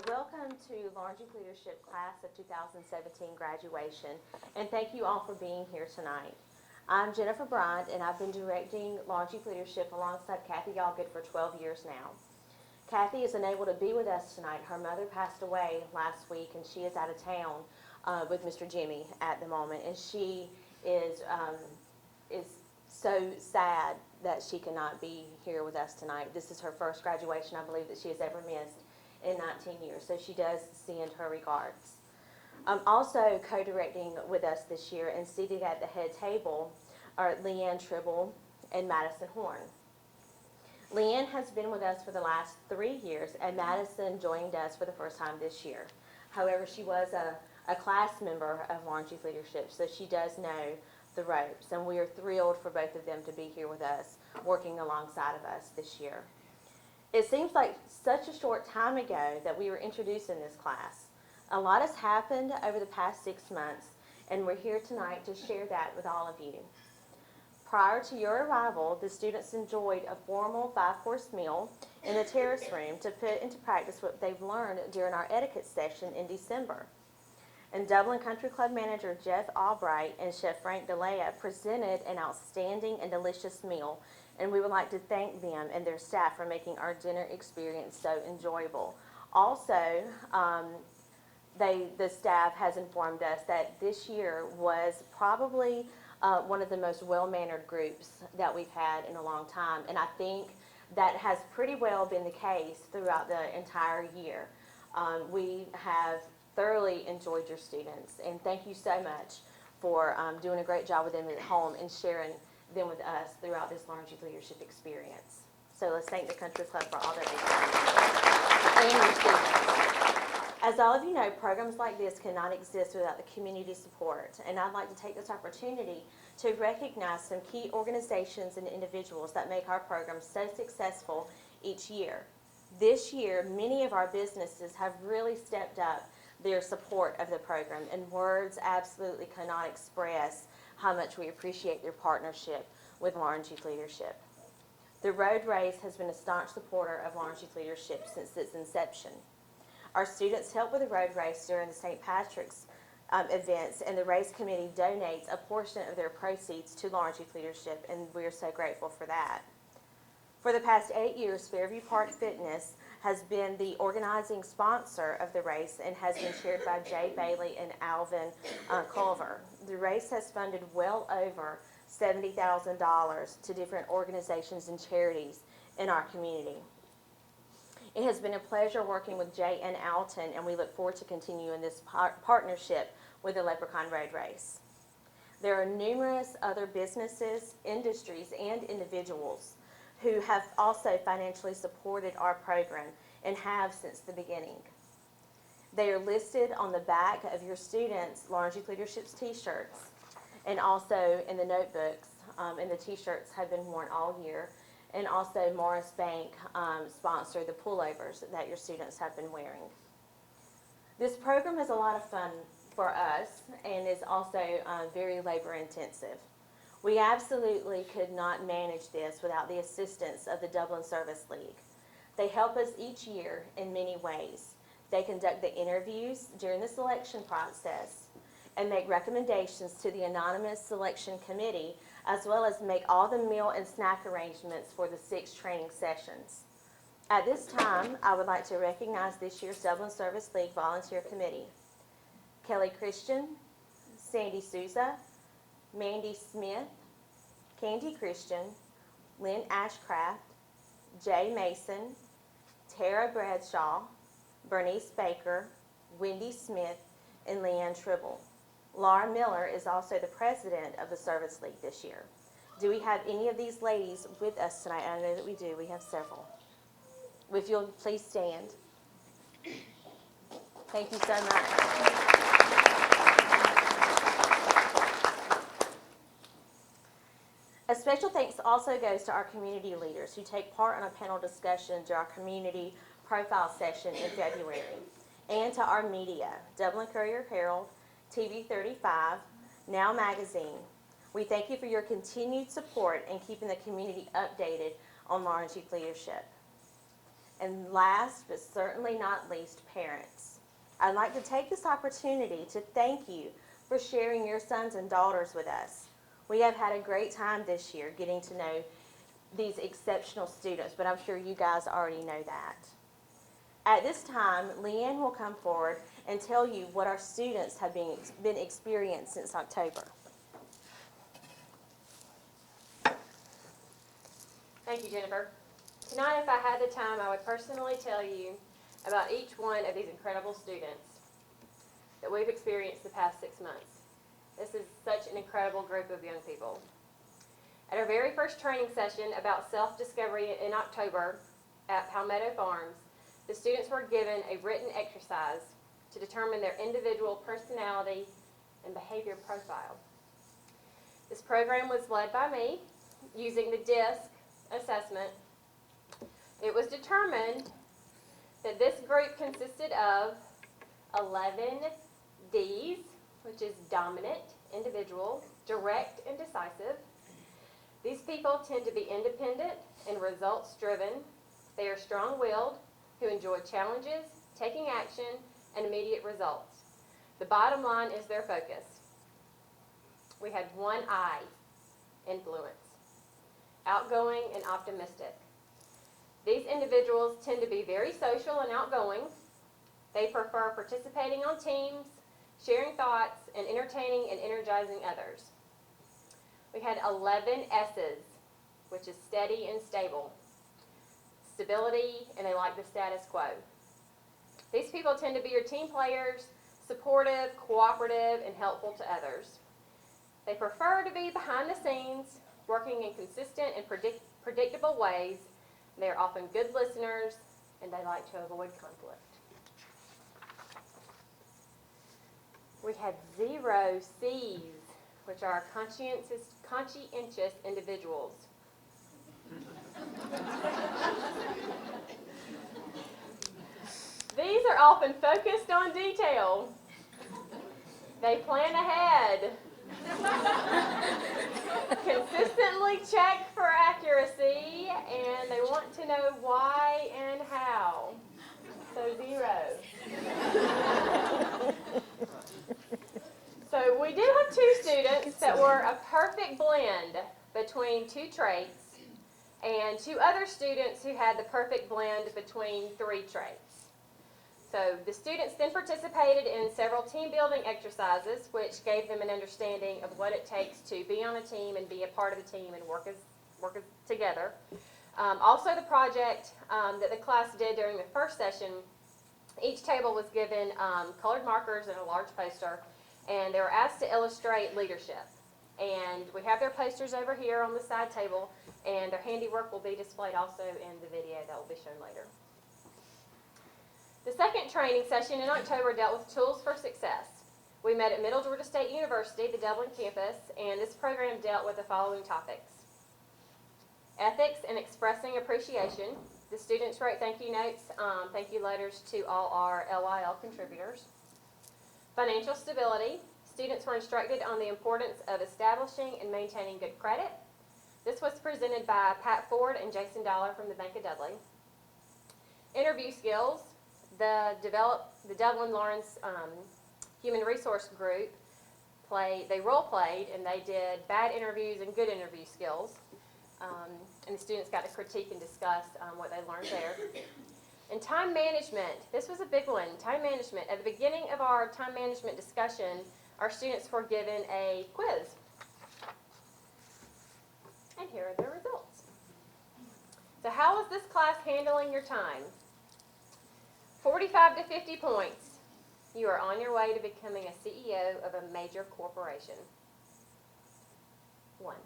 Welcome to Laundry Leadership Class of 2017 graduation, and thank you all for being here tonight. I'm Jennifer Bryant, and I've been directing Laundry Leadership alongside Kathy Allgood for 12 years now. Kathy is unable to be with us tonight. Her mother passed away last week, and she is out of town with Mr. Jimmy at the moment, and she is so sad that she cannot be here with us tonight. This is her first graduation, I believe, that she has ever missed in 19 years, so she does send her regards. Also co-directing with us this year and seated at the head table are Leigh-Ann Tribble and Madison Horn. Leigh-Ann has been with us for the last 3 years, and Madison joined us for the first time this year. However, she was a class member of Laundry Leadership, so she does know the ropes, and we are thrilled for both of them to be here with us, working alongside of us this year. It seems like such a short time ago that we were introduced in this class. A lot has happened over the past 6 months, and we're here tonight to share that with all of you. Prior to your arrival, the students enjoyed a formal 5-course meal in the terrace room to put into practice what they've learned during our etiquette session in December. And Dublin Country Club manager Jeff Albright and Chef Frank DeLea presented an outstanding and delicious meal, and we would like to thank them and their staff for making our dinner experience so enjoyable. Also, the staff has informed us that this year was probably one of the most well-mannered groups that we've had in a long time, and I think that has pretty well been the case throughout the entire year. We have thoroughly enjoyed your students, and thank you so much for doing a great job with them at home and sharing them with us throughout this Laundry Leadership experience. So let's thank the Country Club for all that they do. And your students. As all of you know, programs like this cannot exist without the community support, and I'd like to take this opportunity to recognize some key organizations and individuals that make our program so successful each year. This year, many of our businesses have really stepped up their support of the program, and words absolutely cannot express how much we appreciate their partnership with Laundry Leadership. The Road Race has been a staunch supporter of Laundry Leadership since its inception. Our students help with the Road Race during the St. Patrick's events, and the race committee donates a portion of their proceeds to Laundry Leadership, and we are so grateful for that. For the past 8 years, Fairview Park Fitness has been the organizing sponsor of the race and has been chaired by Jay Bailey and Alvin Culver. The race has funded well over $70,000 to different organizations and charities in our community. It has been a pleasure working with Jay and Alton, and we look forward to continuing this partnership with the Leprechaun Road Race. There are numerous other businesses, industries, and individuals who have also financially supported our program and have since the beginning. They are listed on the back of your students' Laundry Leadership's t-shirts, and also in the notebooks, and the t-shirts have been worn all year, and also Morris Bank sponsored the pullovers that your students have been wearing. This program is a lot of fun for us and is also very labor intensive. We absolutely could not manage this without the assistance of the Dublin Service League. They help us each year in many ways. They conduct the interviews during the selection process and make recommendations to the anonymous selection committee, as well as make all the meal and snack arrangements for the 6 training sessions. At this time, I would like to recognize this year's Dublin Service League Volunteer Committee: Kelly Christian, Sandy Souza, Mandy Smith, Candy Christian, Lynn Ashcraft, Jay Mason, Tara Bradshaw, Bernice Baker, Wendy Smith, and Leigh-Ann Tribble. Laura Miller is also the president of the Service League this year. Do we have any of these ladies with us tonight? I know that we do. We have several. If you'll please stand. Thank you so much. A special thanks also goes to our community leaders who take part in a panel discussion during our community profile session in February, and to our media, Dublin Courier-Herald, TV 35, Now Magazine. We thank you for your continued support and keeping the community updated on Laundry Leadership. And last but certainly not least, parents. I'd like to take this opportunity to thank you for sharing your sons and daughters with us. We have had a great time this year getting to know these exceptional students, but I'm sure you guys already know that. At this time, Leigh-Ann will come forward and tell you what our students have been experienced since October. Thank you, Jennifer. Tonight, if I had the time, I would personally tell you about each one of these incredible students that we've experienced the past 6 months. This is such an incredible group of young people. At our very first training session about self-discovery in October at Palmetto Farms, the students were given a written exercise to determine their individual personality and behavior profile. This program was led by me using the DISC assessment. It was determined that this group consisted of 11 Ds, which is dominant, individual, direct, and decisive. These people tend to be independent and results-driven. They are strong-willed, who enjoy challenges, taking action, and immediate results. The bottom line is their focus. We had one I, influence, outgoing and optimistic. These individuals tend to be very social and outgoing. They prefer participating on teams, sharing thoughts, and entertaining and energizing others. We had 11 S's, which is steady and stable. Stability, and they like the status quo. These people tend to be your team players, supportive, cooperative, and helpful to others. They prefer to be behind the scenes, working in consistent and predictable ways. They are often good listeners, and they like to avoid conflict. We had 0 C's, which are conscientious individuals. These are often focused on detail. They plan ahead, consistently check for accuracy, and they want to know why and how. So 0. So we do have 2 students that were a perfect blend between 2 traits, and 2 other students who had the perfect blend between 3 traits. So the students then participated in several team building exercises, which gave them an understanding of what it takes to be on a team and be a part of the team and work together. Also the project that the class did during the first session, each table was given colored markers and a large poster, and they were asked to illustrate leadership. And we have their posters over here on the side table, and their handiwork will be displayed also in the video that will be shown later. The second training session in October dealt with tools for success. We met at Middle Georgia State University, the Dublin campus, and this program dealt with the following topics: ethics and expressing appreciation. The students wrote thank you notes, thank you letters to all our LIL contributors. Financial stability. Students were instructed on the importance of establishing and maintaining good credit. This was presented by Pat Ford and Jason Dollar from the Bank of Dudley. Interview skills. The Dublin Lawrence Human Resource Group they role played, and they did bad interviews and good interview skills. And the students got to critique and discuss what they learned there. And time management. This was a big one. Time management. At the beginning of our time management discussion, our students were given a quiz. And here are the results. So how is this class handling your time? 45 to 50 points. You are on your way to becoming a CEO of a major corporation. 1.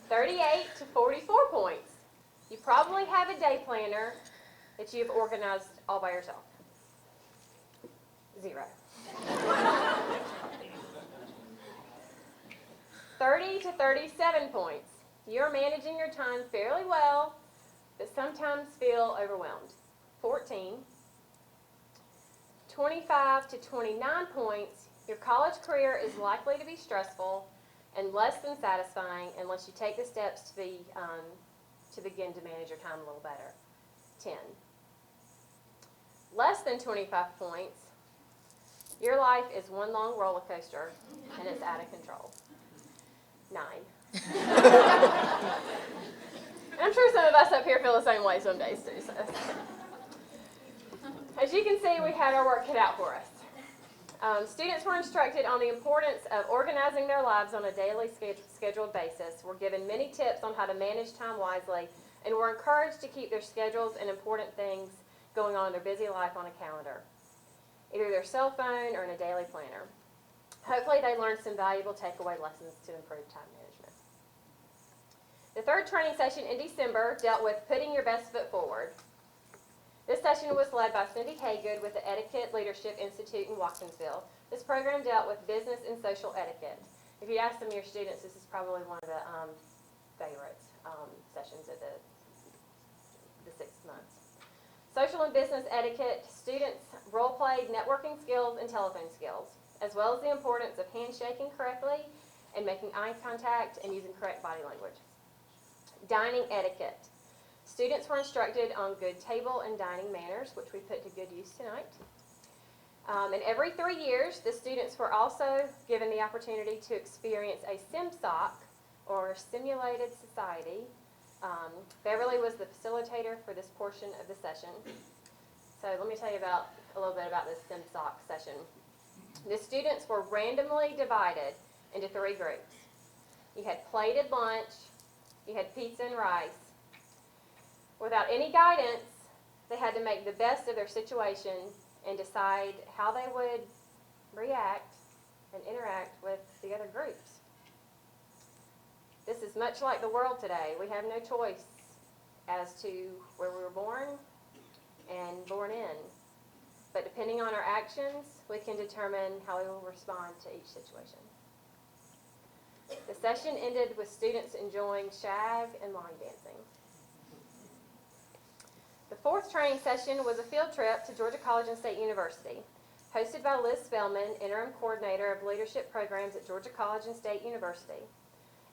38 to 44 points. You probably have a day planner that you've organized all by yourself. 0. 30 to 37 points. You're managing your time fairly well, but sometimes feel overwhelmed. 14. 25 to 29 points. Your college career is likely to be stressful. and less than satisfying unless you take the steps to begin to manage your time a little better. 10. Less than 25 points, your life is one long roller coaster and it's out of control. 9. And I'm sure some of us up here feel the same way some days too. So. As you can see, we had our work cut out for us. Students were instructed on the importance of organizing their lives on a daily scheduled basis. Were given many tips on how to manage time wisely, and were encouraged to keep their schedules and important things going on in their busy life on a calendar, either their cell phone or in a daily planner. Hopefully they learned some valuable takeaway lessons to improve time management. The third training session in December dealt with putting your best foot forward. This session was led by Cindy Haygood with the Etiquette Leadership Institute in Watkinsville. This program dealt with business and social etiquette. If you ask some of your students, this is probably one of the favorite sessions of the 6 months. Social and business etiquette, students role-played networking skills and telephone skills, as well as the importance of handshaking correctly and making eye contact and using correct body language. Dining etiquette. Students were instructed on good table and dining manners, which we put to good use tonight. And every 3 years, the students were also given the opportunity to experience a SimSoc, or Simulated Society. Beverly was the facilitator for this portion of the session. So let me tell you a little bit about this SimSoc session. The students were randomly divided into 3 groups. You had plated lunch, you had pizza and rice. Without any guidance, they had to make the best of their situation and decide how they would react and interact with the other groups. This is much like the world today. We have no choice as to where we were born and born in. But depending on our actions, we can determine how we will respond to each situation. The session ended with students enjoying shag and line dancing. The fourth training session was a field trip to Georgia College and State University, hosted by Liz Spellman, Interim Coordinator of Leadership Programs at Georgia College and State University.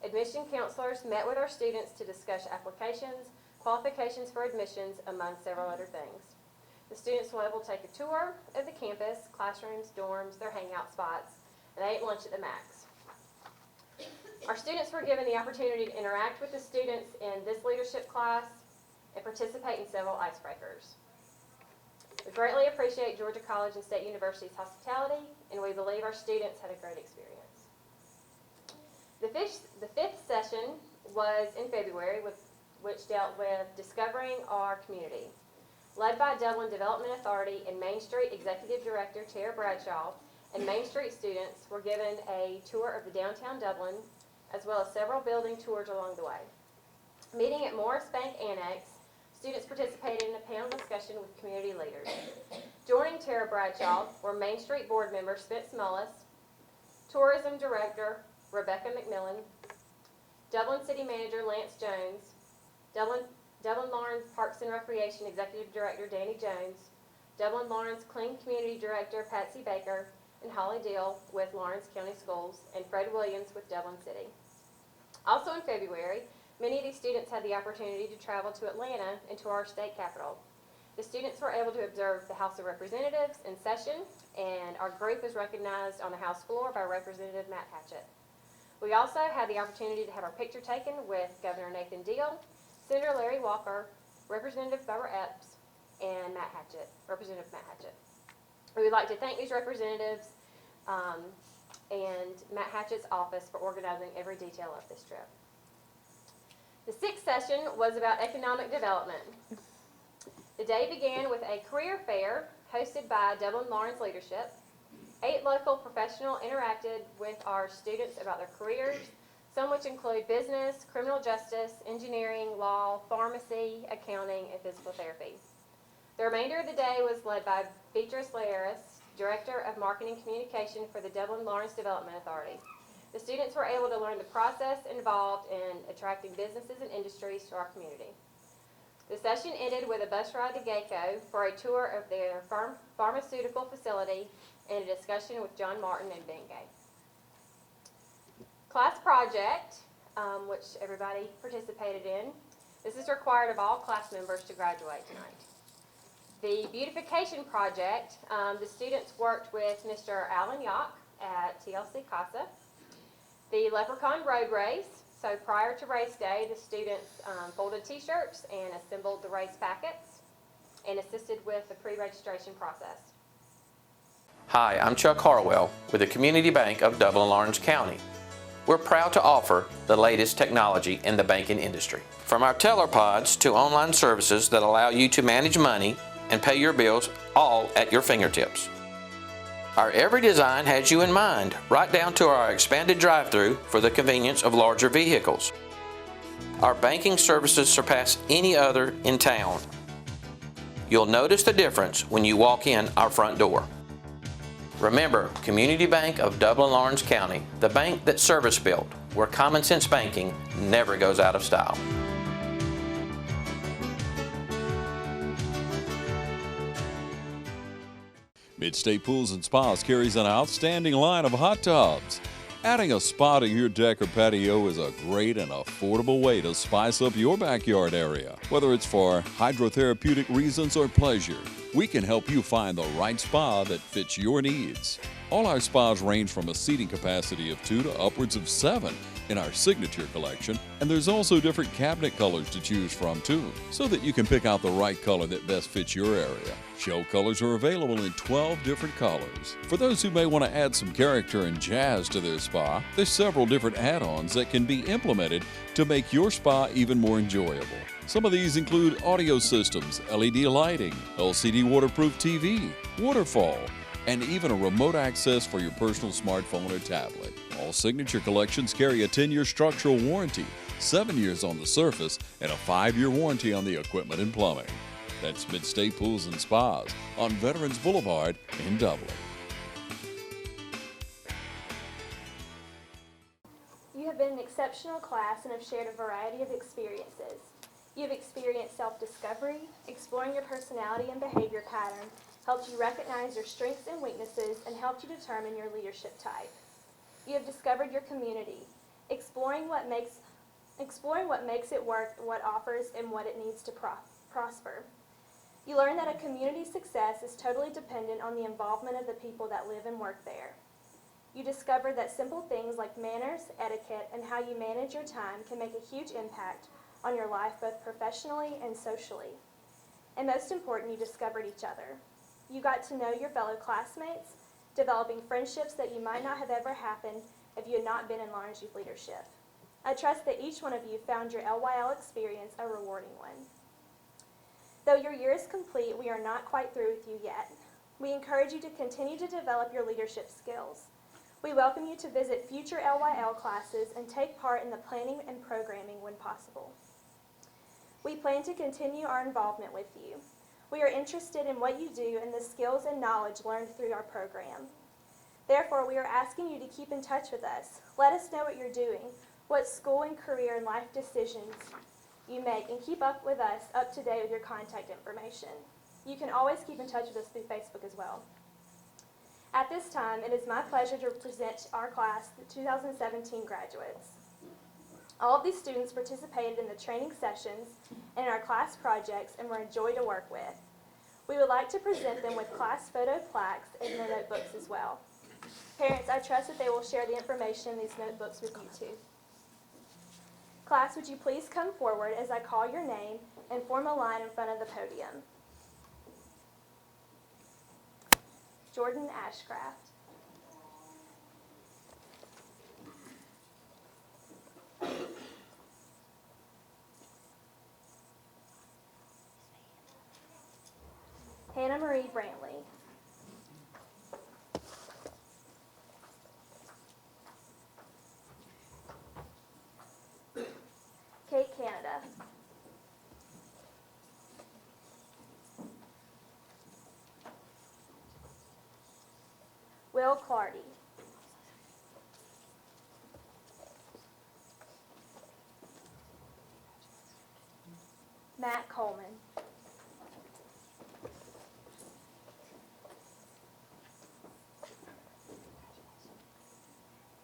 Admission counselors met with our students to discuss applications, qualifications for admissions, among several other things. The students were able to take a tour of the campus, classrooms, dorms, their hangout spots, and they ate lunch at the Max. Our students were given the opportunity to interact with the students in this leadership class and participate in several icebreakers. We greatly appreciate Georgia College and State University's hospitality, and we believe our students had a great experience. The fifth session was in February, which dealt with discovering our community. Led by Dublin Development Authority and Main Street Executive Director Tara Bradshaw, and Main Street students were given a tour of the downtown Dublin, as well as several building tours along the way. Meeting at Morris Bank Annex, students participated in a panel discussion with community leaders. Joining Tara Bradshaw were Main Street Board member Spence Mullis, Tourism Director Rebecca McMillan, Dublin City Manager Lance Jones, Dublin Lawrence Parks and Recreation Executive Director Danny Jones, Dublin Lawrence Clean Community Director Patsy Baker, and Holly Deal with Lawrence County Schools, and Fred Williams with Dublin City. Also in February, many of these students had the opportunity to travel to Atlanta and to our state capitol. The students were able to observe the House of Representatives in session, and our group was recognized on the House floor by Representative Matt Hatchett. We also had the opportunity to have our picture taken with Governor Nathan Deal, Senator Larry Walker, Representative Barbara Epps, and Representative Matt Hatchett. We would like to thank these representatives and Matt Hatchett's office for organizing every detail of this trip. The sixth session was about economic development. The day began with a career fair hosted by Dublin Lawrence Leadership. 8 local professionals interacted with our students about their careers, some which include business, criminal justice, engineering, law, pharmacy, accounting, and physical therapy. The remainder of the day was led by Beatrice Laeris, Director of Marketing Communication for the Dublin Lawrence Development Authority. The students were able to learn the process involved in attracting businesses and industries to our community. The session ended with a bus ride to Geico for a tour of their pharmaceutical facility and a discussion with John Martin and Ben Gay. Class project, which everybody participated in. This is required of all class members to graduate tonight. The beautification project, the students worked with Mr. Alan Yock at TLC CASA. The leprechaun road race. So prior to race day, the students folded t-shirts and assembled the race packets and assisted with the pre-registration process. Hi, I'm Chuck Harwell with the Community Bank of Dublin Lawrence County. We're proud to offer the latest technology in the banking industry. From our teller pods to online services that allow you to manage money and pay your bills all at your fingertips. Our every design has you in mind, right down to our expanded drive-through for the convenience of larger vehicles. Our banking services surpass any other in town. You'll notice the difference when you walk in our front door. Remember, Community Bank of Dublin Lawrence County, the bank that's service-built, where common sense banking never goes out of style. Midstate Pools and Spas carries an outstanding line of hot tubs. Adding a spa to your deck or patio is a great and affordable way to spice up your backyard area. Whether it's for hydrotherapeutic reasons or pleasure, we can help you find the right spa that fits your needs. All our spas range from a seating capacity of 2 to upwards of 7 in our signature collection, and there's also different cabinet colors to choose from too, so that you can pick out the right color that best fits your area. Show colors are available in 12 different colors. For those who may want to add some character and jazz to their spa, there's several different add-ons that can be implemented to make your spa even more enjoyable. Some of these include audio systems, LED lighting, LCD waterproof TV, waterfall, and even a remote access for your personal smartphone or tablet. All signature collections carry a 10-year structural warranty, 7 years on the surface, and a 5-year warranty on the equipment and plumbing. That's Midstate Pools and Spas on Veterans Boulevard in Dublin. You have been an exceptional class and have shared a variety of experiences. You have experienced self-discovery, exploring your personality and behavior pattern, helped you recognize your strengths and weaknesses, and helped you determine your leadership type. You have discovered your community, exploring what makes it work, what offers, and what it needs to prosper. You learn that a community's success is totally dependent on the involvement of the people that live and work there. You discovered that simple things like manners, etiquette, and how you manage your time can make a huge impact on your life both professionally and socially. And most important, you discovered each other. You got to know your fellow classmates, developing friendships that you might not have ever happened if you had not been in Lawrence Youth Leadership. I trust that each one of you found your LYL experience a rewarding one. Though your year is complete, we are not quite through with you yet. We encourage you to continue to develop your leadership skills. We welcome you to visit future LYL classes and take part in the planning and programming when possible. We plan to continue our involvement with you. We are interested in what you do and the skills and knowledge learned through our program. Therefore, we are asking you to keep in touch with us. Let us know what you're doing, what school and career and life decisions you make, and keep up with us up to date with your contact information. You can always keep in touch with us through Facebook as well. At this time, it is my pleasure to present our class, the 2017 graduates. All of these students participated in the training sessions and in our class projects and were a joy to work with. We would like to present them with class photo plaques and their notebooks as well. Parents, I trust that they will share the information in these notebooks with you too. Class, would you please come forward as I call your name and form a line in front of the podium. Jordan Ashcraft. Hannah Marie Brantley. Kate Canada. Will Clardy. Matt Coleman.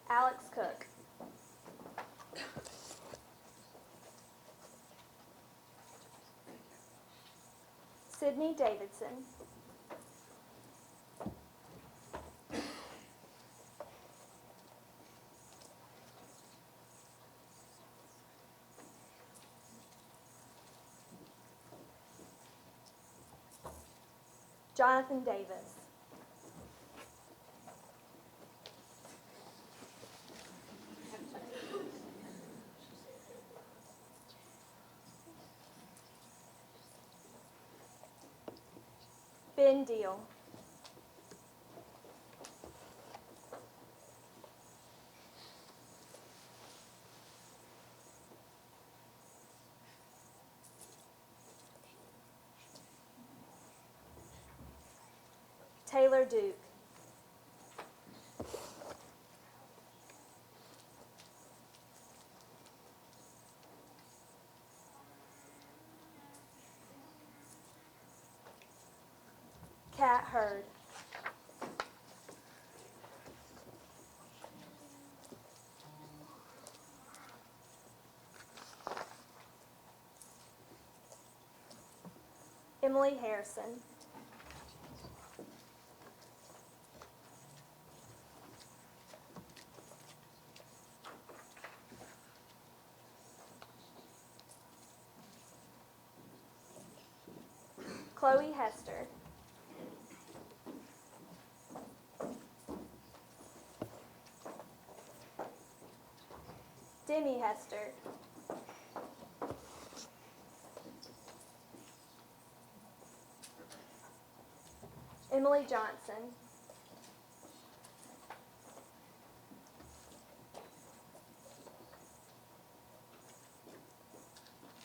Alex Cook. Sydney Davidson. Jonathan Davis. Ben Deal. Taylor Duke. Kat Hurd. Emily Harrison. Chloe Hester. Demi Hester. Emily Johnson.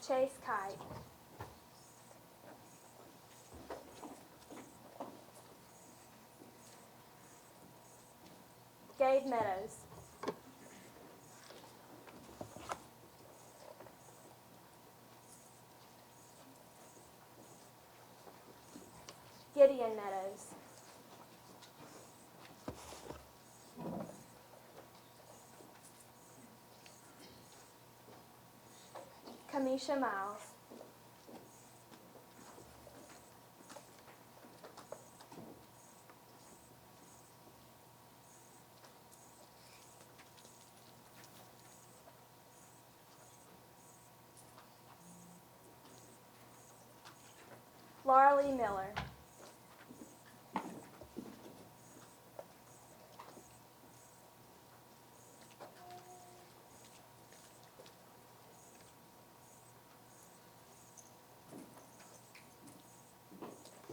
Chase Kight. Gabe Meadows. Gideon Meadows. Kamisha Miles. Laura Lee Miller.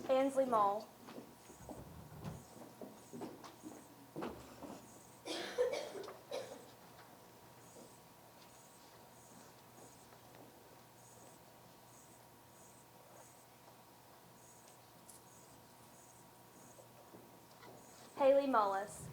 Ansley Mole. Haley Mullis.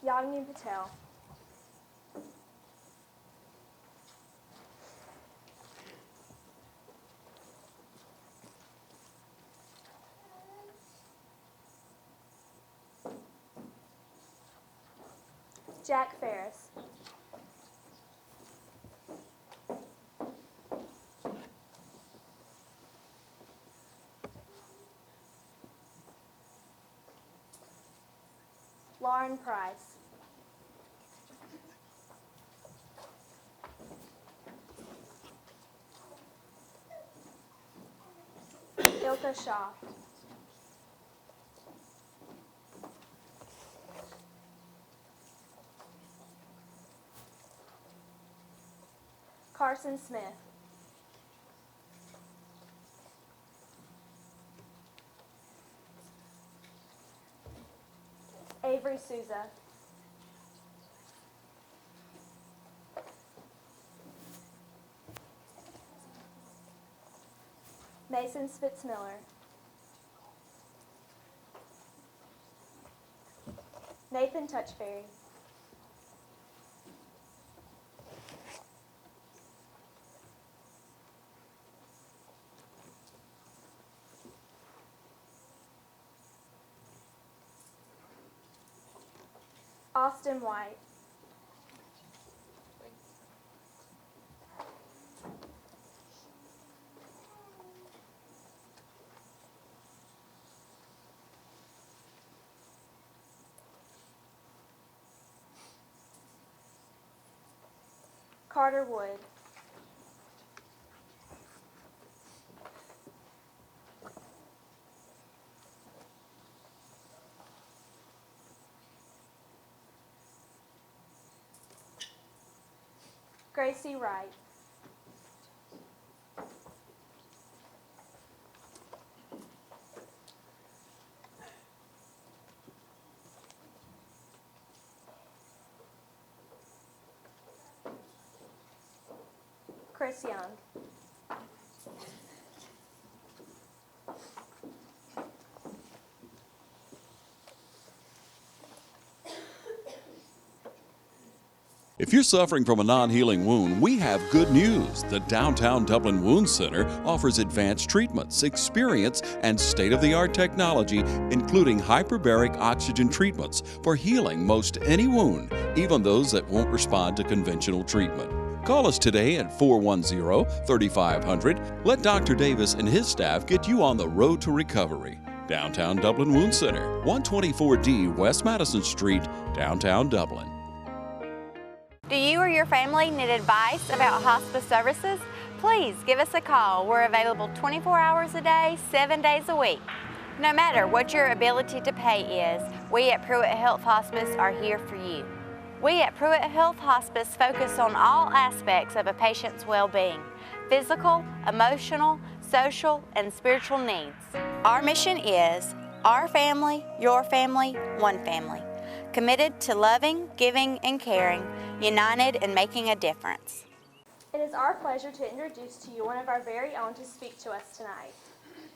Yagni Patel. Jack Ferris. Lauren Price. Ilka Shaw. Carson Smith. Avery Souza. Mason Spitzmiller. Nathan Touchberry. Austin White. Carter Wood. Gracie Wright. Chris Young. If you're suffering from a non-healing wound, we have good news. The Downtown Dublin Wound Center offers advanced treatments, experience, and state-of-the-art technology, including hyperbaric oxygen treatments for healing most any wound, even those that won't respond to conventional treatment. Call us today at 410-3500. Let Dr. Davis and his staff get you on the road to recovery. Downtown Dublin Wound Center, 124D West Madison Street, downtown Dublin. Do you or your family need advice about hospice services? Please give us a call. We're available 24 hours a day, 7 days a week. No matter what your ability to pay is, we at Pruitt Health Hospice are here for you. We at Pruitt Health Hospice focus on all aspects of a patient's well-being: physical, emotional, social, and spiritual needs. Our mission is our family, your family, one family. Committed to loving, giving, and caring, united in making a difference. It is our pleasure to introduce to you one of our very own to speak to us tonight.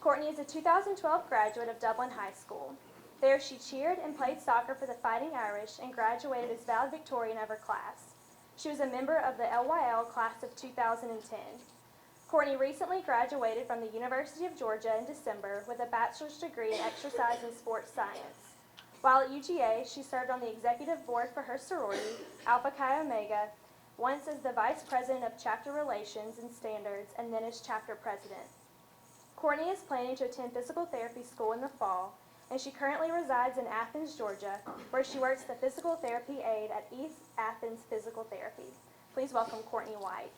Courtney is a 2012 graduate of Dublin High School. There she cheered and played soccer for the Fighting Irish and graduated as valedictorian of her class. She was a member of the LYL class of 2010. Courtney recently graduated from the University of Georgia in December with a bachelor's degree in exercise and sports science. While at UGA, she served on the executive board for her sorority, Alpha Chi Omega, once as the vice president of chapter relations and standards, and then as chapter president. Courtney is planning to attend physical therapy school in the fall, and she currently resides in Athens, Georgia, where she works the physical therapy aide at East Athens Physical Therapy. Please welcome Courtney White.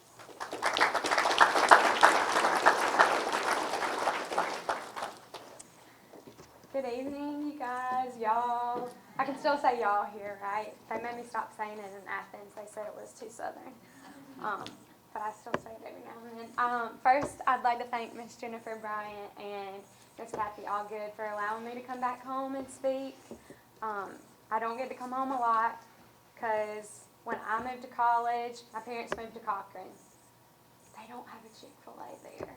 Good evening, you guys, y'all. I can still say y'all here, right? They made me stop saying it in Athens. They said it was too southern. But I still say it every now and then. First, I'd like to thank Miss Jennifer Bryant and Miss Kathy Allgood for allowing me to come back home and speak. I don't get to come home a lot because when I moved to college, my parents moved to Cochran. They don't have a Chick-fil-A there.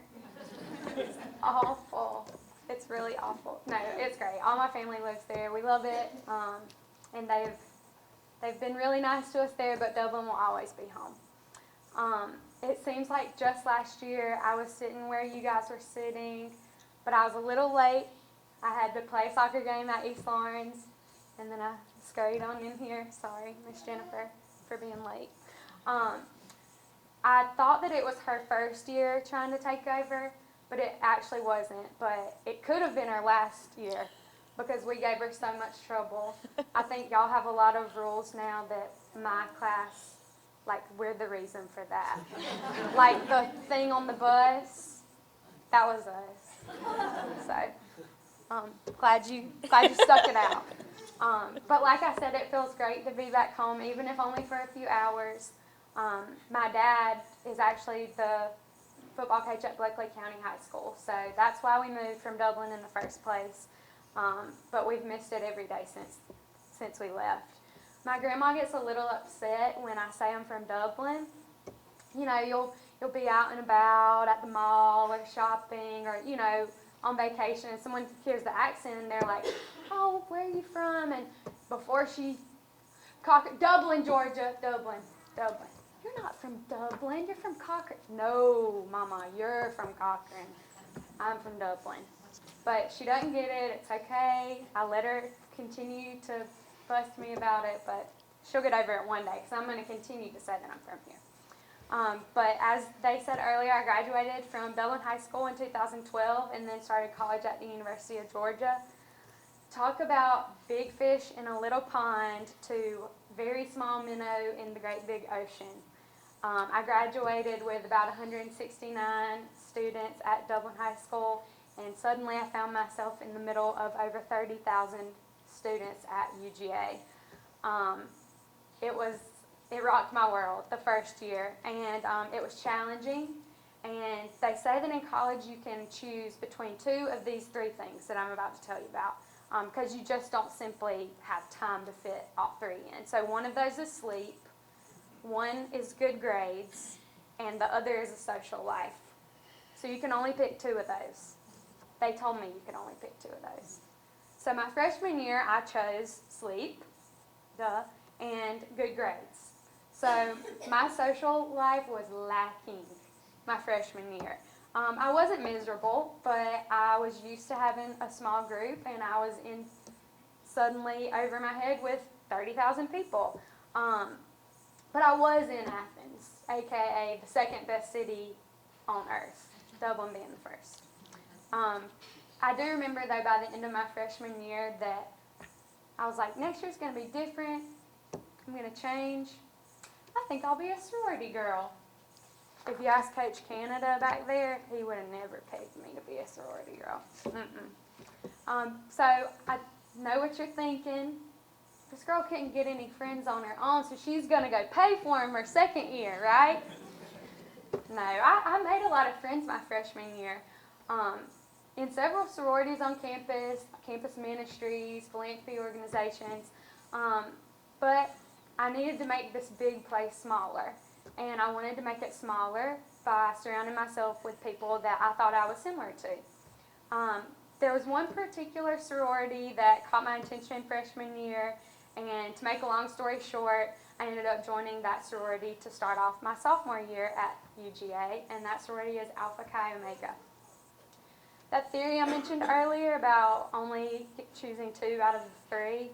It's awful. It's really awful. No, it's great. All my family lives there. We love it. And they've been really nice to us there, but Dublin will always be home. It seems like just last year I was sitting where you guys were sitting, but I was a little late. I had to play a soccer game at East Lawrence, and then I scurried on in here. Sorry, Miss Jennifer, for being late. I thought that it was her first year trying to take over, but it actually wasn't. But it could have been her last year because we gave her so much trouble. I think y'all have a lot of rules now that my class, like, we're the reason for that. Like the thing on the bus, that was us. So, glad you stuck it out. But like I said, it feels great to be back home, even if only for a few hours. My dad is actually the football coach at Bleckley County High School, so that's why we moved from Dublin in the first place. But we've missed it every day since we left. My grandma gets a little upset when I say I'm from Dublin. You know, you'll be out and about at the mall or shopping or, you know, on vacation, and someone hears the accent and they're like, "Oh, where are you from?" And before Dublin, Georgia, Dublin. You're not from Dublin, you're from Cochran. No, Mama, you're from Cochran. I'm from Dublin. But she doesn't get it, it's okay. I let her continue to fuss me about it, but she'll get over it one day because I'm going to continue to say that I'm from here. But as they said earlier, I graduated from Dublin High School in 2012 and then started college at the University of Georgia. Talk about big fish in a little pond to very small minnow in the great big ocean. I graduated with about 169 students at Dublin High School, and suddenly I found myself in the middle of over 30,000 students at UGA. It rocked my world the first year, and it was challenging. And they say that in college you can choose between two of these three things that I'm about to tell you about, because you just don't simply have time to fit all three in. So one of those is sleep, one is good grades, and the other is a social life. So you can only pick two of those. They told me you could only pick two of those. So my freshman year, I chose sleep, and good grades. So my social life was lacking my freshman year. I wasn't miserable, but I was used to having a small group, and I was in suddenly over my head with 30,000 people. But I was in Athens, aka the second best city on earth, Dublin being the first. I do remember though by the end of my freshman year that I was like, next year's going to be different. I'm going to change. I think I'll be a sorority girl. If you ask Coach Canada back there, he would have never picked me to be a sorority girl. So I know what you're thinking. This girl couldn't get any friends on her own, so she's going to go pay for them her second year, right? No, I made a lot of friends my freshman year. In several sororities on campus, campus ministries, philanthropy organizations, but I needed to make this big place smaller, and I wanted to make it smaller by surrounding myself with people that I thought I was similar to. There was one particular sorority that caught my attention freshman year, and to make a long story short, I ended up joining that sorority to start off my sophomore year at UGA, and that sorority is Alpha Chi Omega. That theory I mentioned earlier about only choosing two out of the three,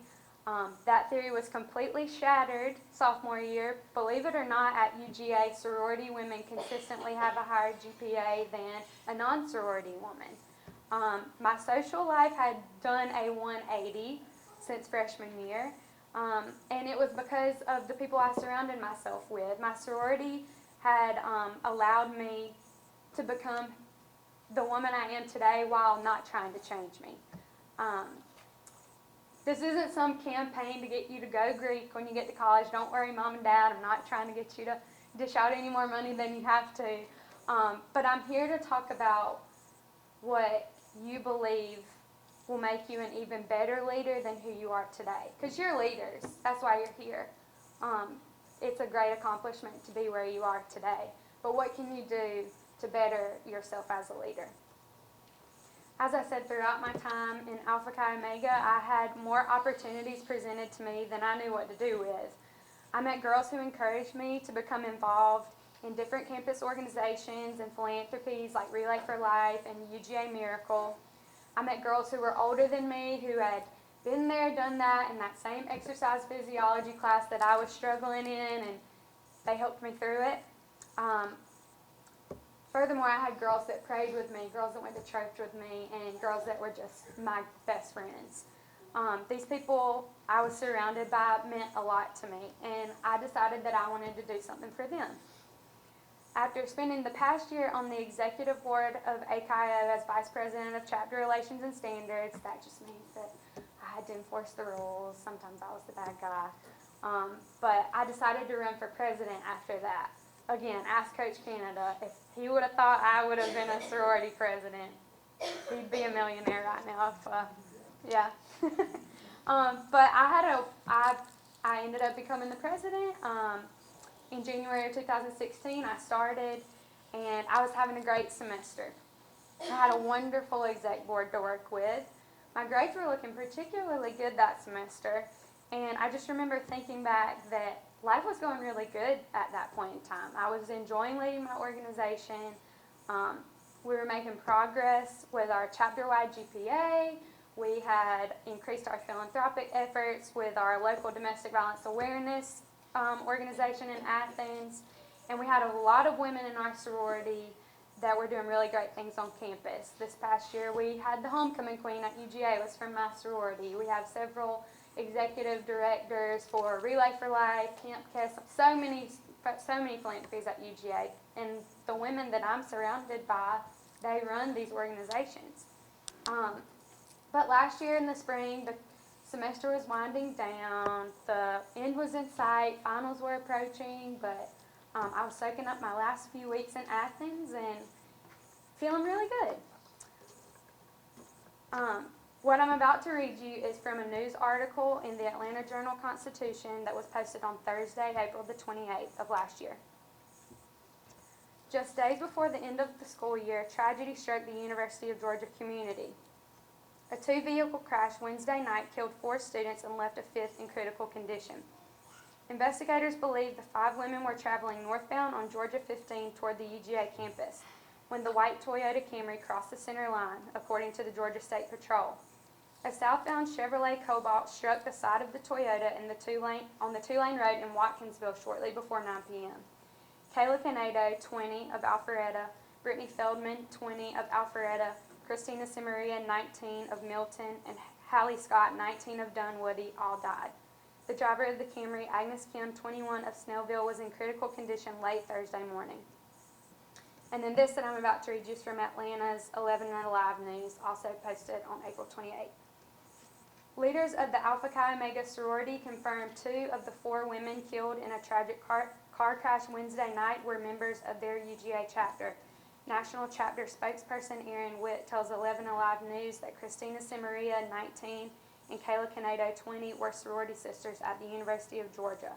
that theory was completely shattered sophomore year. Believe it or not, at UGA, sorority women consistently have a higher GPA than a non-sorority woman. My social life had done a 180 since freshman year, and it was because of the people I surrounded myself with. My sorority had allowed me to become the woman I am today while not trying to change me. This isn't some campaign to get you to go Greek when you get to college. Don't worry, Mom and Dad, I'm not trying to get you to dish out any more money than you have to. But I'm here to talk about what you believe will make you an even better leader than who you are today. Because you're leaders. That's why you're here. It's a great accomplishment to be where you are today. But what can you do to better yourself as a leader? As I said, throughout my time in Alpha Chi Omega, I had more opportunities presented to me than I knew what to do with. I met girls who encouraged me to become involved in different campus organizations and philanthropies like Relay for Life and UGA Miracle. I met girls who were older than me who had been there, done that in that same exercise physiology class that I was struggling in, and they helped me through it. Furthermore, I had girls that prayed with me, girls that went to church with me, and girls that were just my best friends. These people I was surrounded by meant a lot to me, and I decided that I wanted to do something for them. After spending the past year on the executive board of AKIO as Vice President of Chapter Relations and Standards, that just means that I had to enforce the rules. Sometimes I was the bad guy. But I decided to run for president after that. Again, ask Coach Canada. If he would have thought I would have been a sorority president, he'd be a millionaire right now. Yeah. But I ended up becoming the president. In January of 2016, I started, and I was having a great semester. I had a wonderful exec board to work with. My grades were looking particularly good that semester, and I just remember thinking back that life was going really good at that point in time. I was enjoying leading my organization. We were making progress with our chapter-wide GPA. We had increased our philanthropic efforts with our local domestic violence awareness organization in Athens. And we had a lot of women in our sorority that were doing really great things on campus. This past year, we had the homecoming queen at UGA was from my sorority. We have several executive directors for Relay for Life, Camp Kess, so many philanthropies at UGA. And the women that I'm surrounded by, they run these organizations. But last year in the spring, the semester was winding down, the end was in sight, finals were approaching, but I was soaking up my last few weeks in Athens and feeling really good. What I'm about to read you is from a news article in the Atlanta Journal-Constitution that was posted on Thursday, April the 28th of last year. Just days before the end of the school year, tragedy struck the University of Georgia community. A two-vehicle crash Wednesday night killed 4 students and left a 5th in critical condition. Investigators believe the 5 women were traveling northbound on Georgia 15 toward the UGA campus when the white Toyota Camry crossed the center line, according to the Georgia State Patrol. A southbound Chevrolet Cobalt struck the side of the Toyota on the two-lane road in Watkinsville shortly before 9 p.m. Kayla Canedo, 20, of Alpharetta, Brittany Feldman, 20, of Alpharetta, Christina Samaria, 19, of Milton, and Hallie Scott, 19, of Dunwoody, all died. The driver of the Camry, Agnes Kim, 21, of Snellville, was in critical condition late Thursday morning. And then this that I'm about to read you is from Atlanta's 11 Alive News, also posted on April 28th. Leaders of the Alpha Chi Omega sorority confirmed 2 of the 4 women killed in a tragic car crash Wednesday night were members of their UGA chapter. National chapter spokesperson Erin Witt tells 11 Alive News that Christina Samaria, 19, and Kayla Canedo, 20, were sorority sisters at the University of Georgia.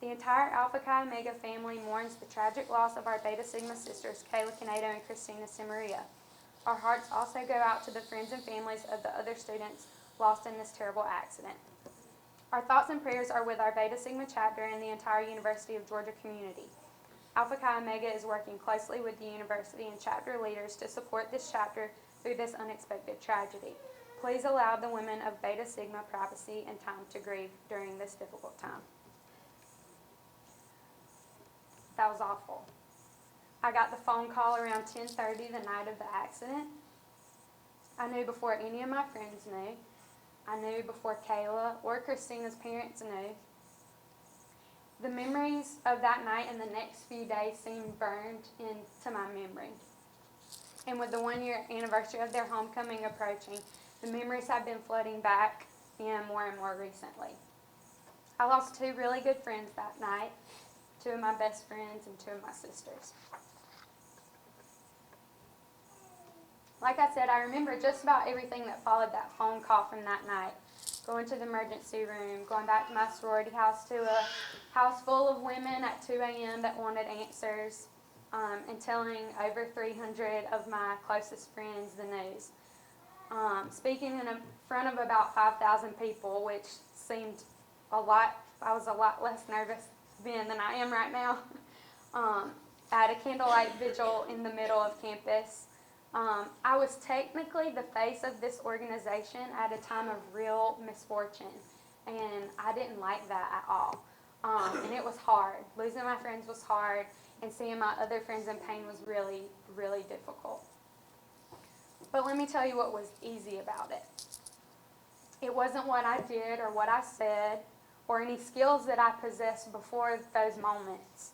The entire Alpha Chi Omega family mourns the tragic loss of our Beta Sigma sisters, Kayla Canedo and Christina Samaria. Our hearts also go out to the friends and families of the other students lost in this terrible accident. Our thoughts and prayers are with our Beta Sigma chapter and the entire University of Georgia community. Alpha Chi Omega is working closely with the university and chapter leaders to support this chapter through this unexpected tragedy. Please allow the women of Beta Sigma privacy and time to grieve during this difficult time. That was awful. I got the phone call around 10:30 the night of the accident. I knew before any of my friends knew. I knew before Kayla or Christina's parents knew. The memories of that night and the next few days seemed burned into my memory. And with the 1-year anniversary of their homecoming approaching, the memories have been flooding back in more and more recently. I lost 2 really good friends that night, 2 of my best friends and 2 of my sisters. Like I said, I remember just about everything that followed that phone call from that night. Going to the emergency room, going back to my sorority house to a house full of women at 2 a.m. that wanted answers, and telling over 300 of my closest friends the news. Speaking in front of about 5,000 people, which seemed a lot, I was a lot less nervous then than I am right now. At a candlelight vigil in the middle of campus. I was technically the face of this organization at a time of real misfortune, and I didn't like that at all. And it was hard. Losing my friends was hard, and seeing my other friends in pain was really, really difficult. But let me tell you what was easy about it. It wasn't what I did or what I said or any skills that I possessed before those moments.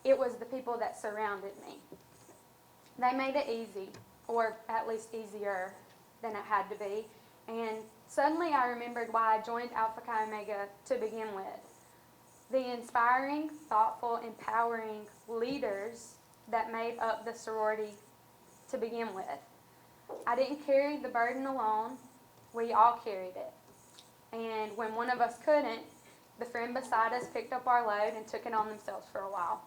It was the people that surrounded me. They made it easy, or at least easier than it had to be. And suddenly I remembered why I joined Alpha Chi Omega to begin with. The inspiring, thoughtful, empowering leaders that made up the sorority to begin with. I didn't carry the burden alone. We all carried it. And when one of us couldn't, the friend beside us picked up our load and took it on themselves for a while.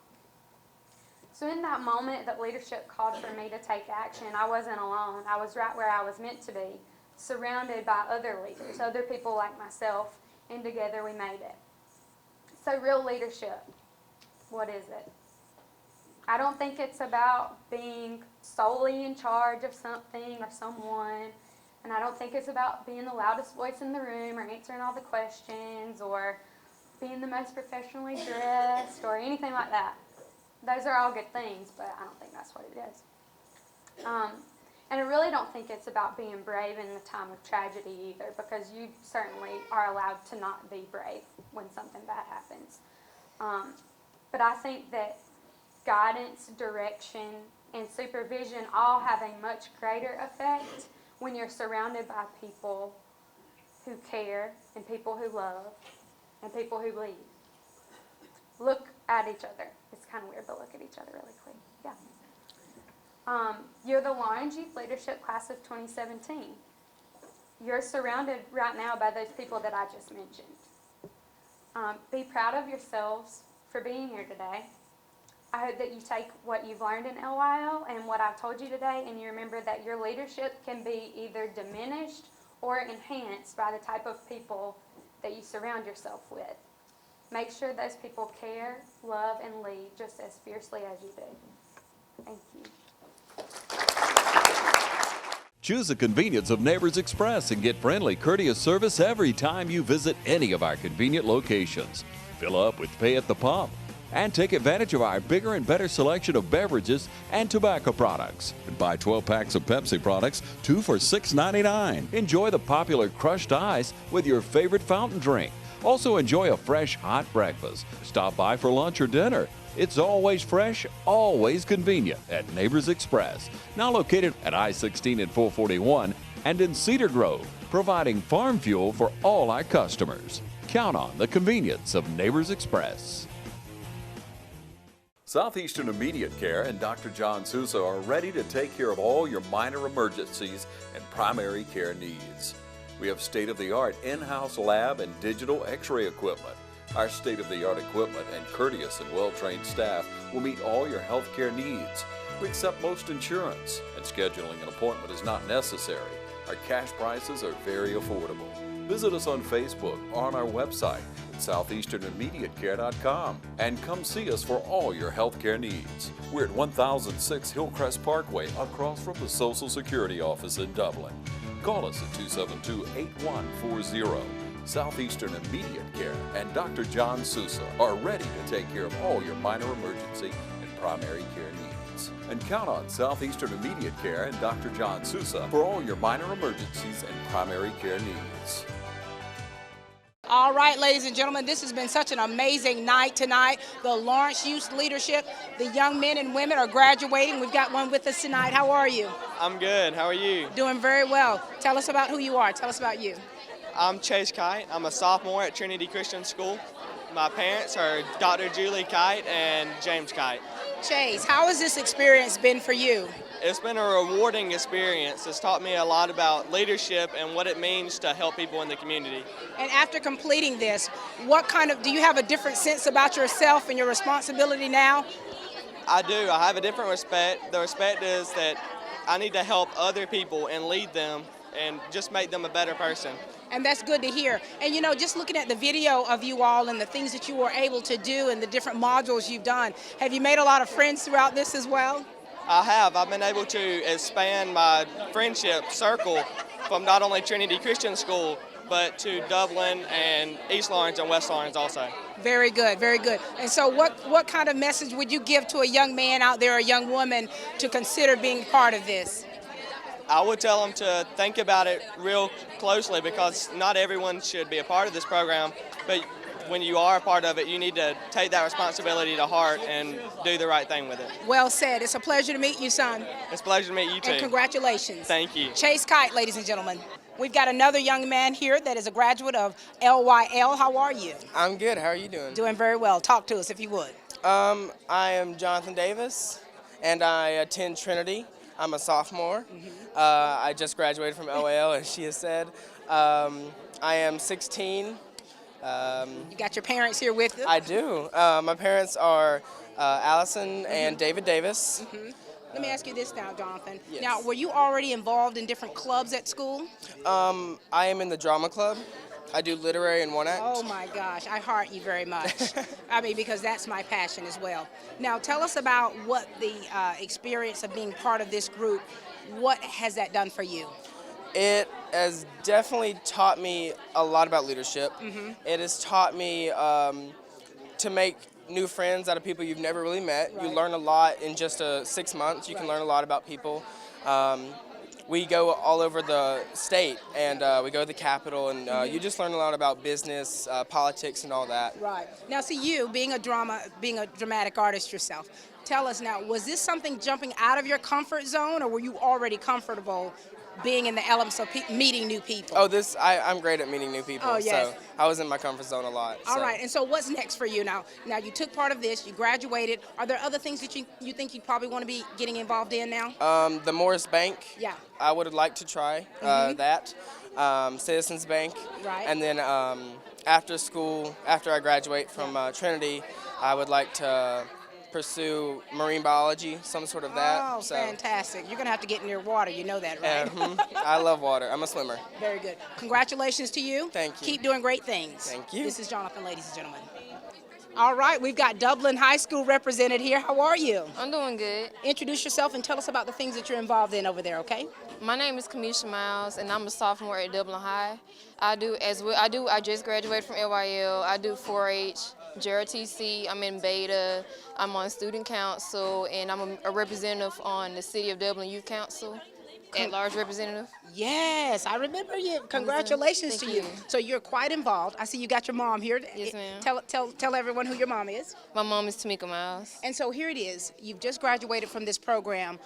So in that moment that leadership called for me to take action, I wasn't alone. I was right where I was meant to be, surrounded by other leaders, other people like myself, and together we made it. So real leadership, what is it? I don't think it's about being solely in charge of something or someone. And I don't think it's about being the loudest voice in the room or answering all the questions or being the most professionally dressed or anything like that. Those are all good things, but I don't think that's what it is. And I really don't think it's about being brave in the time of tragedy either, because you certainly are allowed to not be brave when something bad happens. But I think that guidance, direction, and supervision all have a much greater effect when you're surrounded by people who care and people who love and people who lead. Look at each other. It's kind of weird, but look at each other really quick. Yeah. You're the Lawrence Youth Leadership Class of 2017. You're surrounded right now by those people that I just mentioned. Be proud of yourselves for being here today. I hope that you take what you've learned in LYL and what I've told you today, and you remember that your leadership can be either diminished or enhanced by the type of people that you surround yourself with. Make sure those people care, love, and lead just as fiercely as you do. Thank you. Choose the convenience of Neighbors Express and get friendly, courteous service every time you visit any of our convenient locations. Fill up with pay at the pump and take advantage of our bigger and better selection of beverages and tobacco products. And buy 12 packs of Pepsi products, 2 for $6.99. Enjoy the popular crushed ice with your favorite fountain drink. Also enjoy a fresh, hot breakfast. Stop by for lunch or dinner. It's always fresh, always convenient at Neighbors Express. Now located at I-16 and 441 and in Cedar Grove, providing farm fuel for all our customers. Count on the convenience of Neighbors Express. Southeastern Immediate Care and Dr. John Sousa are ready to take care of all your minor emergencies and primary care needs. We have state-of-the-art in-house lab and digital x-ray equipment. Our state-of-the-art equipment and courteous and well-trained staff will meet all your health care needs. We accept most insurance, and scheduling an appointment is not necessary. Our cash prices are very affordable. Visit us on Facebook or on our website at southeasternimmediatecare.com and come see us for all your health care needs. We're at 1006 Hillcrest Parkway across from the Social Security office in Dublin. Call us at 272-8140. Southeastern Immediate Care and Dr. John Sousa are ready to take care of all your minor emergency and primary care needs. And count on Southeastern Immediate Care and Dr. John Sousa for all your minor emergencies and primary care needs. All right, ladies and gentlemen, this has been such an amazing night tonight. The Lawrence Youth Leadership, the young men and women are graduating. We've got one with us tonight. How are you? I'm good. How are you? Doing very well. Tell us about who you are. Tell us about you. I'm Chase Kight. I'm a sophomore at Trinity Christian School. My parents are Dr. Julie Kight and James Kight. Chase, how has this experience been for you? It's been a rewarding experience. It's taught me a lot about leadership and what it means to help people in the community. And after completing this, do you have a different sense about yourself and your responsibility now? I do. I have a different respect. The respect is that I need to help other people and lead them and just make them a better person. And that's good to hear. And you know, just looking at the video of you all and the things that you were able to do and the different modules you've done, have you made a lot of friends throughout this as well? I have. I've been able to expand my friendship circle from not only Trinity Christian School, but to Dublin and East Lawrence and West Lawrence also. Very good, very good. And so what kind of message would you give to a young man out there, a young woman, to consider being part of this? I would tell them to think about it real closely, because not everyone should be a part of this program, but when you are a part of it, you need to take that responsibility to heart and do the right thing with it. Well said. It's a pleasure to meet you, son. It's a pleasure to meet you too. And congratulations. Thank you. Chase Kight, ladies and gentlemen. We've got another young man here that is a graduate of LYL. How are you? I'm good. How are you doing? Doing very well. Talk to us if you would. I am Jonathan Davis, and I attend Trinity. I'm a sophomore. I just graduated from LYL, as she has said. I am 16. You got your parents here with you? I do. My parents are Allison and David Davis. Let me ask you this now, Jonathan. Yes. Now, were you already involved in different clubs at school? I am in the drama club. I do literary and one act. Oh my gosh, I heart you very much. I mean, because that's my passion as well. Now, tell us about what the experience of being part of this group, what has that done for you? It has definitely taught me a lot about leadership. It has taught me to make new friends out of people you've never really met. You learn a lot in just 6 months. You can learn a lot about people. We go all over the state, and we go to the Capitol, and you just learn a lot about business, politics, and all that. Right. Now, see, you being a dramatic artist yourself, tell us now, was this something jumping out of your comfort zone, or were you already comfortable being in the elements of meeting new people? Oh, I'm great at meeting new people. Oh, yes. So I was in my comfort zone a lot. All right, and so what's next for you now? Now, you took part of this, you graduated. Are there other things that you think you probably want to be getting involved in now? The Morris Bank. Yeah. I would like to try that. Citizens Bank. Right. And then after school, after I graduate from Trinity, I would like to pursue marine biology, some sort of that. Oh, fantastic. You're going to have to get near water. You know that, right? I love water. I'm a swimmer. Very good. Congratulations to you. Thank you. Keep doing great things. Thank you. This is Jonathan, ladies and gentlemen. All right, we've got Dublin High School represented here. How are you? I'm doing good. Introduce yourself and tell us about the things that you're involved in over there, okay? My name is Kamisha Miles, and I'm a sophomore at Dublin High. I just graduated from LYL. I do 4-H, JRTC, I'm in beta, I'm on student council, and I'm a representative on the City of Dublin Youth Council, at-large representative. Yes, I remember you. Congratulations to you. So you're quite involved. I see you got your mom here. Yes, ma'am. Tell everyone who your mom is. My mom is Tamika Miles. And so here it is. You've just graduated from this program,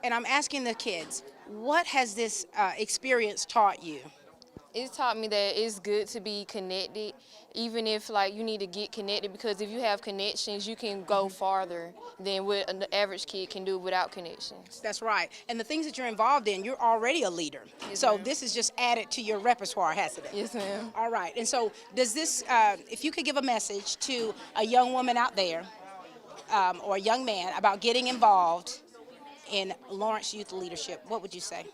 and I'm asking the kids, what has this experience taught you? It's taught me that it's good to be connected, even if like you need to get connected, because if you have connections, you can go farther than what an average kid can do without connections. That's right. And the things that you're involved in, you're already a leader. Yes, so ma'am. This is just added to your repertoire, hasn't it? Yes, ma'am. All right. And so does this, if you could give a message to a young woman out there or a young man about getting involved in Lawrence Youth Leadership, what would you say?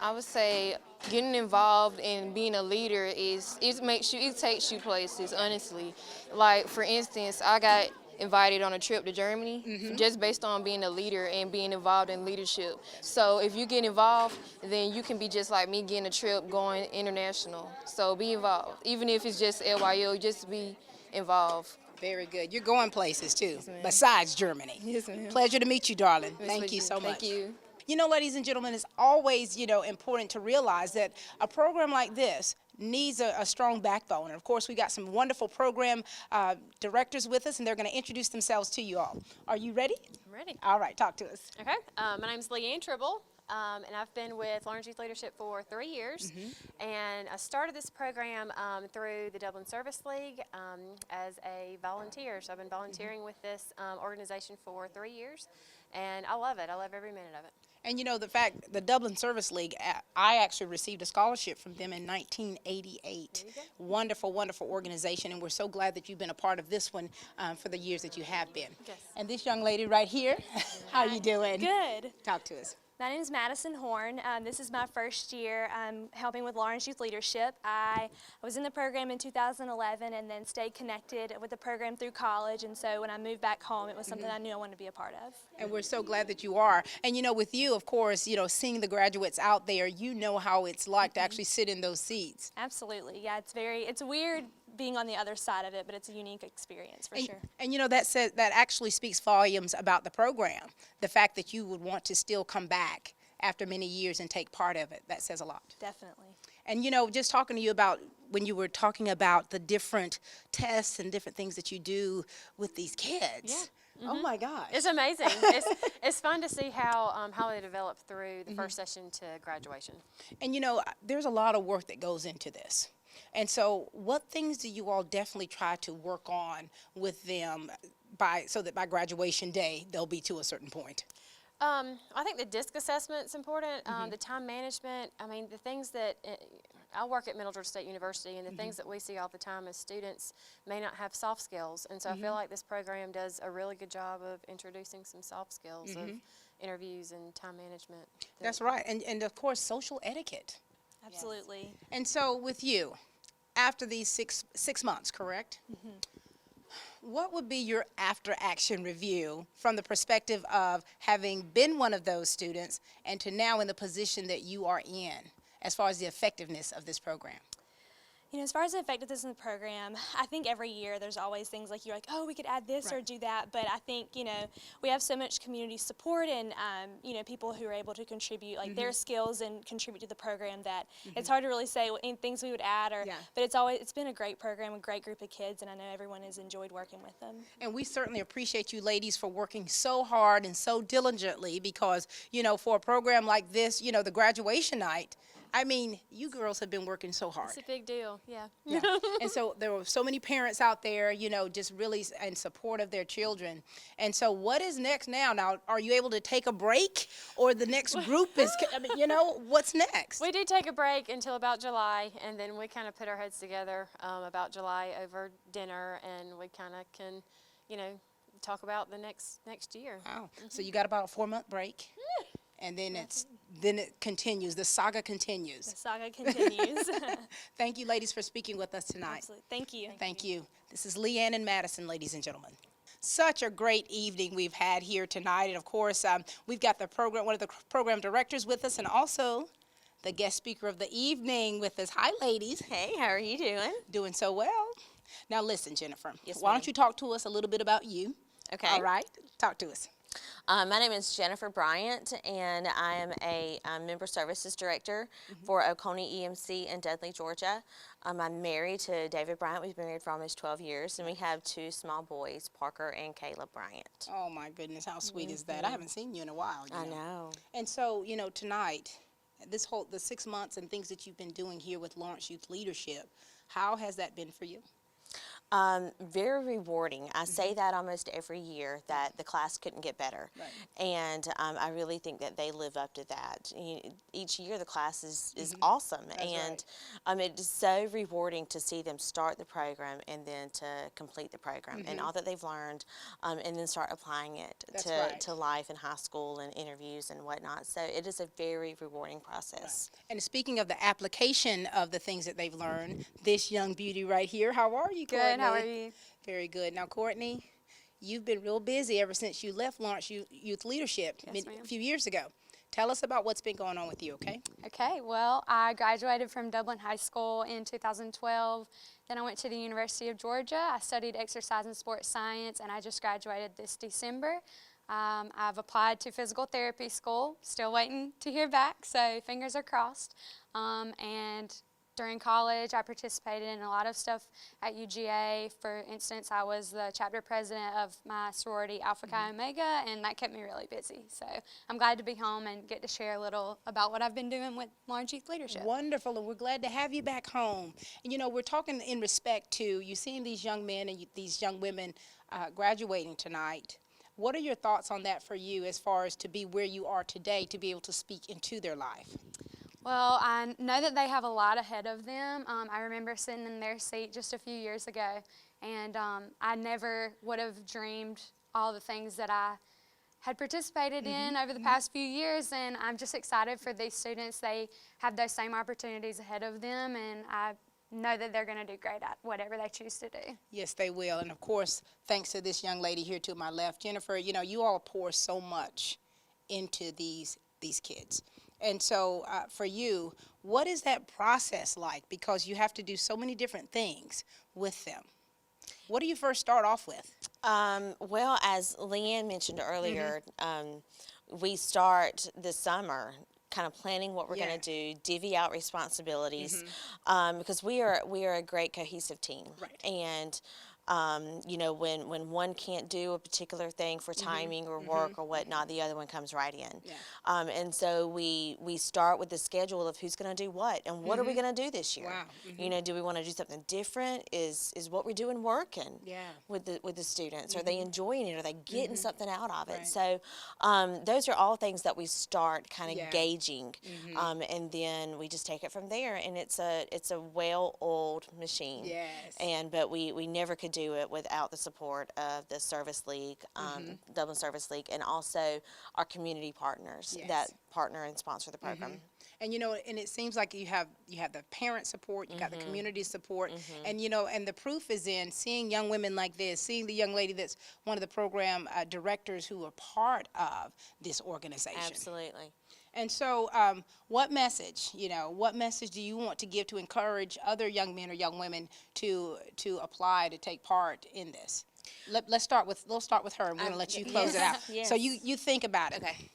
I would say getting involved and being a leader it takes you places, honestly. Like, for instance, I got invited on a trip to Germany just based on being a leader and being involved in leadership. So if you get involved, then you can be just like me, getting a trip going international. So be involved. Even if it's just LYO, just be involved. Very good. You're going places too, Yes, ma'am. besides Germany. Yes, ma'am. Pleasure to meet you, darling. Nice Thank meeting you so much. Thank you. You know, ladies and gentlemen, it's always, important to realize that a program like this needs a strong backbone. And of course, we got some wonderful program directors with us, and they're going to introduce themselves to you all. Are you ready? I'm ready. All right, talk to us. Okay. My name's Leigh-Ann Tribble, and I've been with Lawrence Youth Leadership for 3 years. And I started this program through the Dublin Service League as a volunteer. So I've been volunteering with this organization for 3 years, and I love it. I love every minute of it. And you know, the Dublin Service League, I actually received a scholarship from them in 1988. Wonderful, wonderful organization, and we're so glad that you've been a part of this one for the years that you have been. Yes. And this young lady right here, how you doing? Good. Talk to us. My name is Madison Horn. This is my first year helping with Lawrence Youth Leadership. I was in the program in 2011 and then stayed connected with the program through college. And so when I moved back home, it was something I knew I wanted to be a part of. And we're so glad that you are. And you know, with you, of course, seeing the graduates out there, you know how it's like to actually sit in those seats. Absolutely. Yeah, it's weird being on the other side of it, but it's a unique experience for sure. And you know, that actually speaks volumes about the program. The fact that you would want to still come back after many years and take part of it, that says a lot. Definitely. And you know, just talking to you about when you were talking about the different tests and different things that you do with these kids. Yeah. Oh my gosh. It's amazing. It's fun to see how they develop through the first session to graduation. And you know, there's a lot of work that goes into this. And so what things do you all definitely try to work on with them so that by graduation day, they'll be to a certain point? I think the DISC assessment's important, the time management. I mean, the things that, I work at Middle Georgia State University, and the things that we see all the time as students may not have soft skills. And so I feel like this program does a really good job of introducing some soft skills of interviews and time management. That's right. And of course, social etiquette. Absolutely. And so with you, after these six months, correct? What would be your after-action review from the perspective of having been one of those students and to now in the position that you are in as far as the effectiveness of this program? You know, as far as the effectiveness in the program, I think every year there's always things like you're like, oh, we could add this or do that. But I think, you know, we have so much community support and, you know, people who are able to contribute like their skills and contribute to the program that it's hard to really say what things we would add. But it's been a great program, a great group of kids, and I know everyone has enjoyed working with them. And we certainly appreciate you ladies for working so hard and so diligently because, you know, for a program like this, you know, the graduation night, I mean, you girls have been working so hard. It's a big deal, yeah. And so there were so many parents out there, you know, just really in support of their children. And so what is next now? Now, are you able to take a break or the next group is, I mean, you know, what's next? We do take a break until about July, and then we kind of put our heads together about July over dinner, and we kind of can, you know, talk about the next year. Wow. So you got about a 4-month break. And then it continues. The saga continues. The saga continues. Thank you, ladies, for speaking with us tonight. Absolutely. Thank you. Thank you. This is Leigh-Ann and Madison, ladies and gentlemen. Such a great evening we've had here tonight. And, of course, we've got one of the program directors with us and also the guest speaker of the evening with us. Hi, ladies. Hey, how are you doing? Doing so well. Now, listen, Jennifer. Yes, why ma'am. don't you talk to us a little bit about you? Okay. All right. Talk to us. My name is Jennifer Bryant, and I am a Member Services Director for Oconee EMC in Dudley, Georgia. I'm married to David Bryant. We've been married for almost 12 years, and we have 2 small boys, Parker and Caleb Bryant. Oh, my goodness. How sweet is that? I haven't seen you in a while. I know. And so, you know, tonight, the 6 months and things that you've been doing here with Lawrence Youth Leadership, how has that been for you? Very rewarding. I say that almost every year that the class couldn't get better. Right. And I really think that they live up to that. Each year the class is awesome. That's and it is so rewarding to see them start the program and then to complete the program and all that they've learned and then start applying it to life in high school and interviews and whatnot. So it is a very rewarding process. Right. And speaking of the application of the things that they've learned, this young beauty right here, how are you, Courtney? Good, how are you? Very good. Now, Courtney, you've been real busy ever since you left Lawrence Youth Leadership Yes, a few years ago. Tell us about what's been going on with you, okay? Okay, well, I graduated from Dublin High School in 2012. Then I went to the University of Georgia. I studied exercise and sports science, and I just graduated this December. I've applied to physical therapy school, still waiting to hear back, so fingers are crossed. And during college, I participated in a lot of stuff at UGA. For instance, I was the chapter president of my sorority Alpha Chi Omega, and that kept me really busy. So I'm glad to be home and get to share a little about what I've been doing with Lawrence Youth Leadership. Wonderful, and we're glad to have you back home. And you know, we're talking in respect to you seeing these young men and these young women graduating tonight. What are your thoughts on that for you as far as to be where you are today, to be able to speak into their life? Well, I know that they have a lot ahead of them. I remember sitting in their seat just a few years ago, and I never would have dreamed all the things that I had participated in over the past few years, and I'm just excited for these students. They have those same opportunities ahead of them, and I know that they're going to do great at whatever they choose to do. Yes, they will. And of course, thanks to this young lady here to my left, Jennifer, you know, you all pour so much into these kids. And so for you, what is that process like? Because you have to do so many different things with them. What do you first start off with? Well, as Leigh-Ann mentioned earlier, we start this summer kind of planning what we're going to do, divvy out responsibilities, because we are a great cohesive team. Right. And you know, when one can't do a particular thing for timing or work or whatnot, the other one comes right in. Yeah. And so we start with the schedule of who's going to do what and what are we going to do this year. Wow. You know, do we want to do something different? Is what we're doing working with the students? Are they enjoying it? Are they getting something out of it? Right. So those are all things that we start kind of gauging, and then we just take it from there. And it's a well-oiled machine. Yes. But we never could do it without the support of the Service League, Dublin Service League, and also our community partners that partner and sponsor the program. And you know, and it seems like you have the parent support, you got the community support, and you know, and the proof is in seeing young women like this, seeing the young lady that's one of the program directors who are part of this organization. Absolutely. And so what message do you want to give to encourage other young men or young women to apply, to take part in this? Let's start with her, and we're going to let you close it out. Yes. So you think about it. Okay.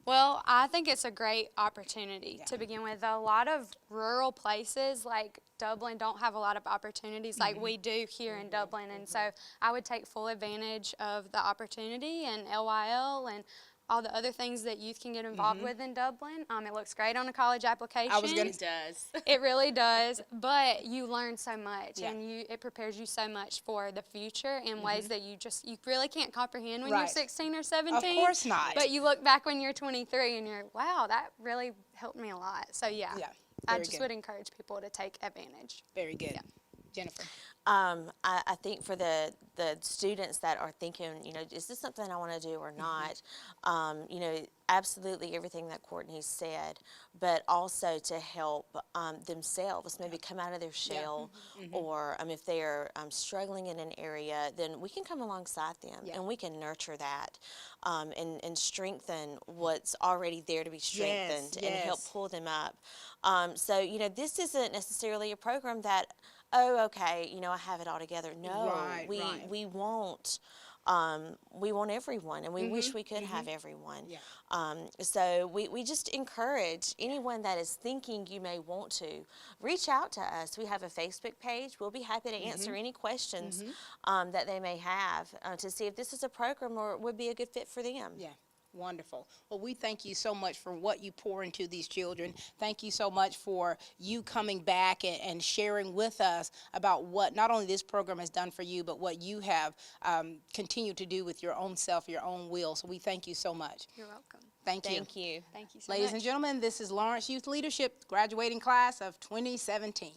Well, I think it's a great opportunity to begin with. A lot of rural places like Dublin don't have a lot of opportunities like we do here in Dublin, and so I would take full advantage of the opportunity and LYL and all the other things that youth can get involved with in Dublin. It looks great on a college application. It does. It really does, but you learn so much, and it prepares you so much for the future in ways that you really can't comprehend when you're 16 or 17. Of course not. But you look back when you're 23 and you're, wow, that really helped me a lot. So yeah, I just would encourage people to take advantage. Very good. Yeah. Jennifer. I think for the students that are thinking, is this something I want to do or not? Absolutely everything that Courtney said, but also to help themselves maybe come out of their shell, or if they're struggling in an area, then we can come alongside them and we can nurture that and strengthen what's already there to be strengthened and help pull them up. So, this isn't necessarily a program that, oh, okay, I have it all together. No, we want everyone, and we wish we could have everyone. So we just encourage anyone that is thinking you may want to reach out to us. We have a Facebook page. We'll be happy to answer any questions that they may have to see if this is a program or would be a good fit for them. Yeah. Wonderful. Well, we thank you so much for what you pour into these children. Thank you so much for you coming back and sharing with us about what not only this program has done for you, but what you have continued to do with your own self, your own will. So we thank you so much. You're welcome. Thank you. Thank you. Thank you so Ladies much. and gentlemen, this is Lawrence Youth Leadership graduating class of 2017.